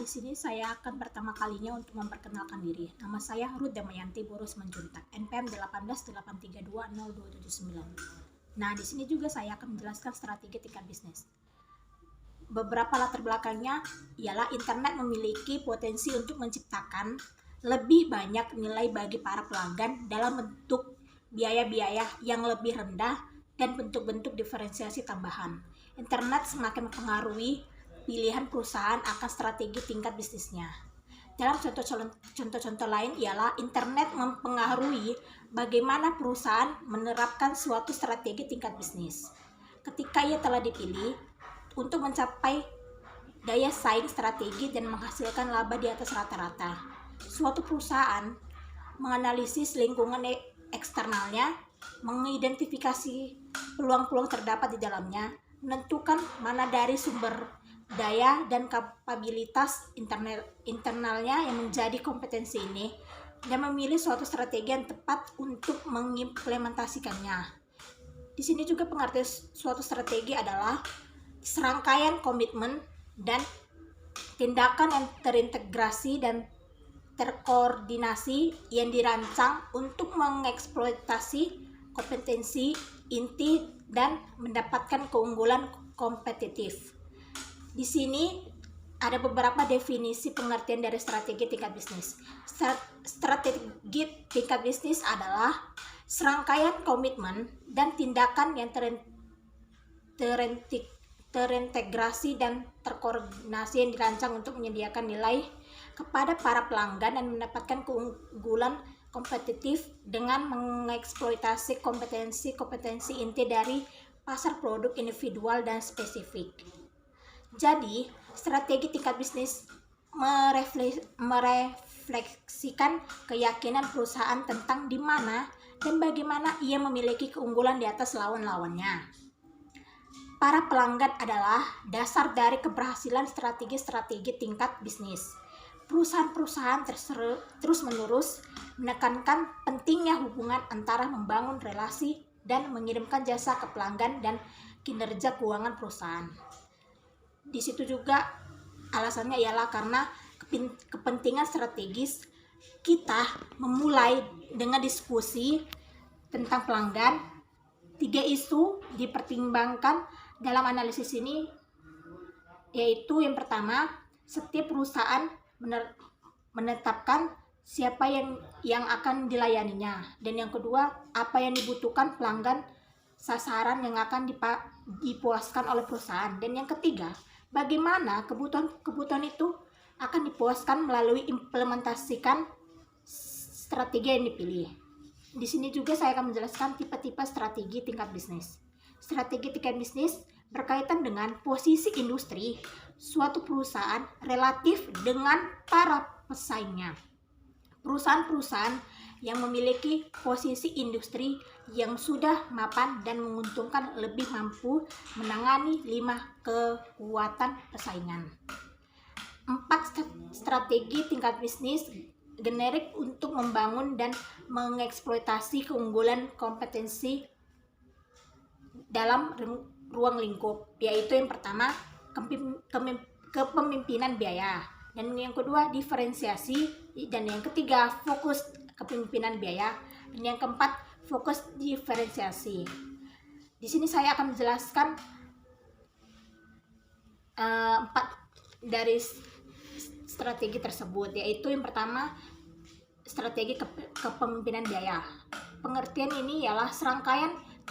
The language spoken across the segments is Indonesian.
Di sini saya akan pertama kalinya untuk memperkenalkan diri. Nama saya Ruth Damayanti Boros Manjuntak, NPM 1883202779. Nah, di sini juga saya akan menjelaskan strategi tingkat bisnis. Beberapa latar belakangnya ialah internet memiliki potensi untuk menciptakan lebih banyak nilai bagi para pelanggan dalam bentuk biaya-biaya yang lebih rendah dan bentuk-bentuk diferensiasi tambahan. Internet semakin mempengaruhi pilihan perusahaan akan strategi tingkat bisnisnya. Dalam contoh-contoh lain ialah internet mempengaruhi bagaimana perusahaan menerapkan suatu strategi tingkat bisnis. Ketika ia telah dipilih untuk mencapai daya saing strategi dan menghasilkan laba di atas rata-rata, suatu perusahaan menganalisis lingkungan eksternalnya, mengidentifikasi peluang-peluang terdapat di dalamnya, menentukan mana dari sumber daya dan kapabilitas internalnya yang menjadi kompetensi ini, dan memilih suatu strategi yang tepat untuk mengimplementasikannya. Di sini juga pengertian suatu strategi adalah serangkaian komitmen dan tindakan yang terintegrasi dan terkoordinasi yang dirancang untuk mengeksploitasi kompetensi inti dan mendapatkan keunggulan kompetitif. Di sini ada beberapa definisi pengertian dari strategi tingkat bisnis. Strategi tingkat bisnis adalah serangkaian komitmen dan tindakan yang terintegrasi dan terkoordinasi yang dirancang untuk menyediakan nilai kepada para pelanggan dan mendapatkan keunggulan kompetitif dengan mengeksploitasi kompetensi inti dari pasar produk individual dan spesifik. Jadi, strategi tingkat bisnis merefleksikan keyakinan perusahaan tentang di mana dan bagaimana ia memiliki keunggulan di atas lawan-lawannya. Para pelanggan adalah dasar dari keberhasilan strategi-strategi tingkat bisnis. Perusahaan-perusahaan terus-menerus menekankan pentingnya hubungan antara membangun relasi dan mengirimkan jasa ke pelanggan dan kinerja keuangan perusahaan. Di situ juga alasannya ialah karena kepentingan strategis kita memulai dengan diskusi tentang pelanggan. 3 isu dipertimbangkan dalam analisis ini, yaitu yang pertama, setiap perusahaan menetapkan siapa yang akan dilayaninya, dan yang kedua, apa yang dibutuhkan pelanggan sasaran yang akan dipuaskan oleh perusahaan, dan yang ketiga, bagaimana kebutuhan itu akan dipuaskan melalui implementasikan strategi yang dipilih. Di sini juga saya akan menjelaskan tipe-tipe strategi tingkat bisnis. Strategi tingkat bisnis berkaitan dengan posisi industri suatu perusahaan relatif dengan para pesaingnya. Perusahaan-perusahaan yang memiliki posisi industri yang sudah mapan dan menguntungkan lebih mampu menangani 5 kekuatan persaingan. 4 strategi tingkat bisnis generik untuk membangun dan mengeksploitasi keunggulan kompetensi dalam ruang lingkup, yaitu yang pertama, kepemimpinan biaya, dan yang kedua, diferensiasi, dan yang ketiga, fokus kepemimpinan biaya, dan yang keempat, fokus diferensiasi. Di sini saya akan menjelaskan 4 dari strategi tersebut, yaitu yang pertama, strategi kepemimpinan biaya. Pengertian ini ialah serangkaian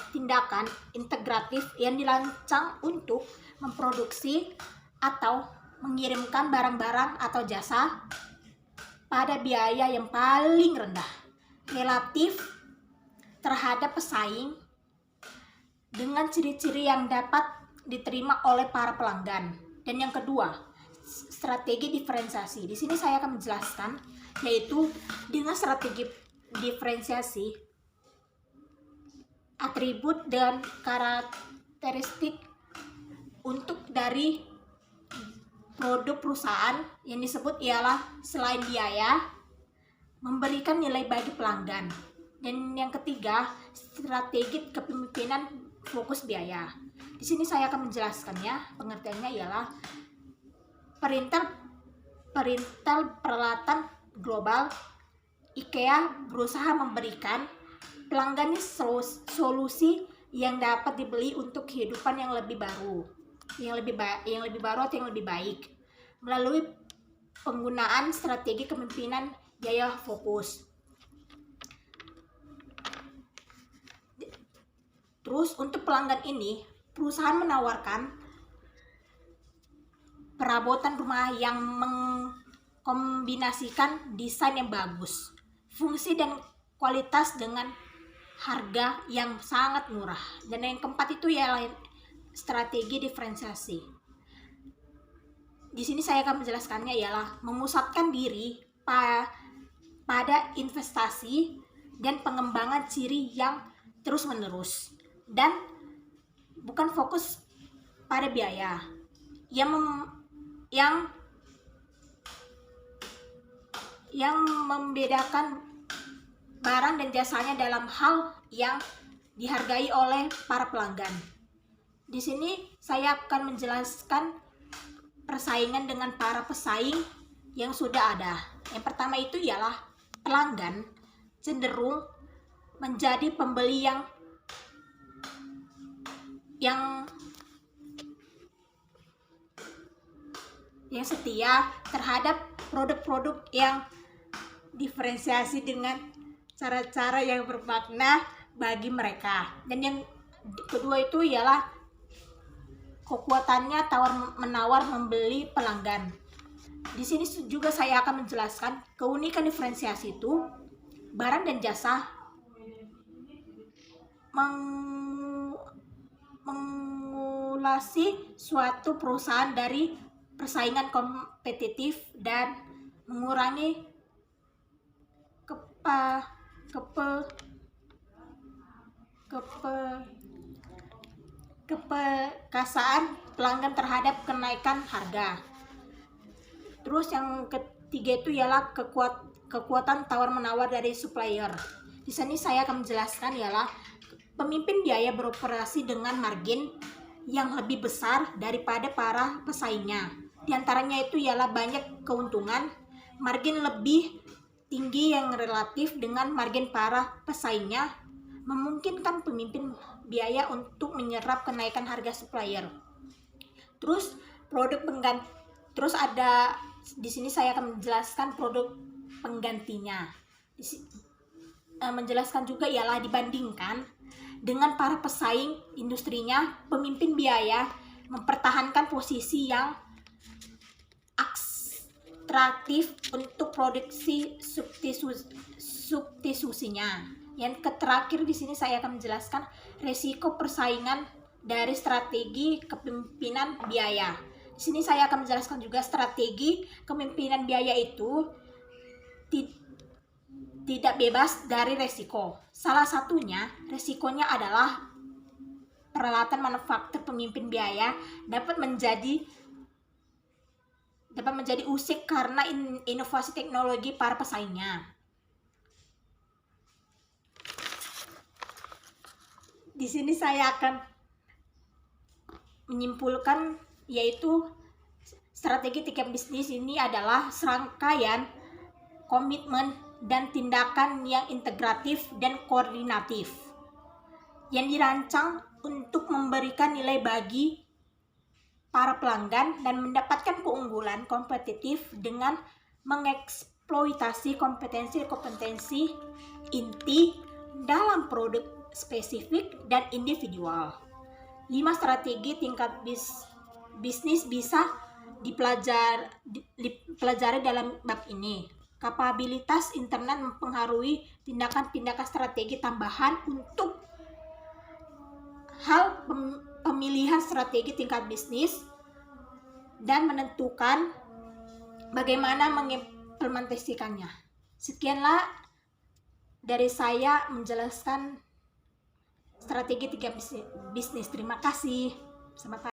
tindakan integratif yang dirancang untuk memproduksi atau mengirimkan barang-barang atau jasa pada biaya yang paling rendah relatif terhadap pesaing dengan ciri-ciri yang dapat diterima oleh para pelanggan. Dan yang kedua, strategi diferensiasi. Di sini saya akan menjelaskan, yaitu dengan strategi diferensiasi, atribut dan karakteristik untuk dari produk perusahaan yang disebut ialah selain biaya, memberikan nilai bagi pelanggan. Dan yang ketiga, strategi kepemimpinan fokus biaya. Di sini saya akan menjelaskannya. Pengertiannya ialah perintah perintel peralatan global, IKEA berusaha memberikan pelanggannya solusi yang dapat dibeli untuk kehidupan yang lebih baru, yang lebih baru atau yang lebih baik melalui penggunaan strategi kepemimpinan biaya fokus. Terus untuk pelanggan ini, perusahaan menawarkan perabotan rumah yang mengkombinasikan desain yang bagus, fungsi dan kualitas dengan harga yang sangat murah. Dan yang keempat itu ialah strategi diferensiasi. Di sini saya akan menjelaskannya ialah memusatkan diri pada investasi dan pengembangan ciri yang terus-menerus dan bukan fokus pada biaya yang membedakan barang dan jasanya dalam hal yang dihargai oleh para pelanggan. Di sini saya akan menjelaskan persaingan dengan para pesaing yang sudah ada. Yang pertama itu ialah pelanggan cenderung menjadi pembeli yang setia terhadap produk-produk yang diferensiasi dengan cara-cara yang bermakna bagi mereka. Dan yang kedua itu ialah kekuatannya tawar-menawar membeli pelanggan. Di sini juga saya akan menjelaskan keunikan diferensiasi itu barang dan jasa mengulasi suatu perusahaan dari persaingan kompetitif dan mengurangi kepekasaan pelanggan terhadap kenaikan harga. Terus yang ketiga itu ialah kekuatan tawar-menawar dari supplier. Di sini saya akan menjelaskan ialah pemimpin biaya beroperasi dengan margin yang lebih besar daripada para pesaingnya. Di antaranya itu ialah banyak keuntungan, margin lebih tinggi yang relatif dengan margin para pesaingnya, memungkinkan pemimpin biaya untuk menyerap kenaikan harga supplier. Terus terus ada di sini saya akan menjelaskan produk penggantinya. Menjelaskan juga ialah dibandingkan dengan para pesaing industrinya, pemimpin biaya mempertahankan posisi yang atraktif untuk produksi substitusinya. Yang terakhir di sini saya akan menjelaskan resiko persaingan dari strategi kepemimpinan biaya. Di sini saya akan menjelaskan juga strategi kepemimpinan biaya itu tidak bebas dari resiko. Salah satunya resikonya adalah peralatan manufaktur pemimpin biaya dapat menjadi usik karena inovasi teknologi para pesaingnya. Di sini saya akan menyimpulkan yaitu strategi tiga bisnis ini adalah serangkaian komitmen dan tindakan yang integratif dan koordinatif yang dirancang untuk memberikan nilai bagi para pelanggan dan mendapatkan keunggulan kompetitif dengan mengeksploitasi kompetensi inti dalam produk spesifik dan individual. 5 strategi tingkat bisnis bisa dipelajari dalam bab ini. Kapabilitas internet mempengaruhi tindakan-tindakan strategi tambahan untuk hal pemilihan strategi tingkat bisnis dan menentukan bagaimana mengimplementasikannya. Sekianlah dari saya menjelaskan strategi tiga bisnis. Terima kasih. Selamat pagi.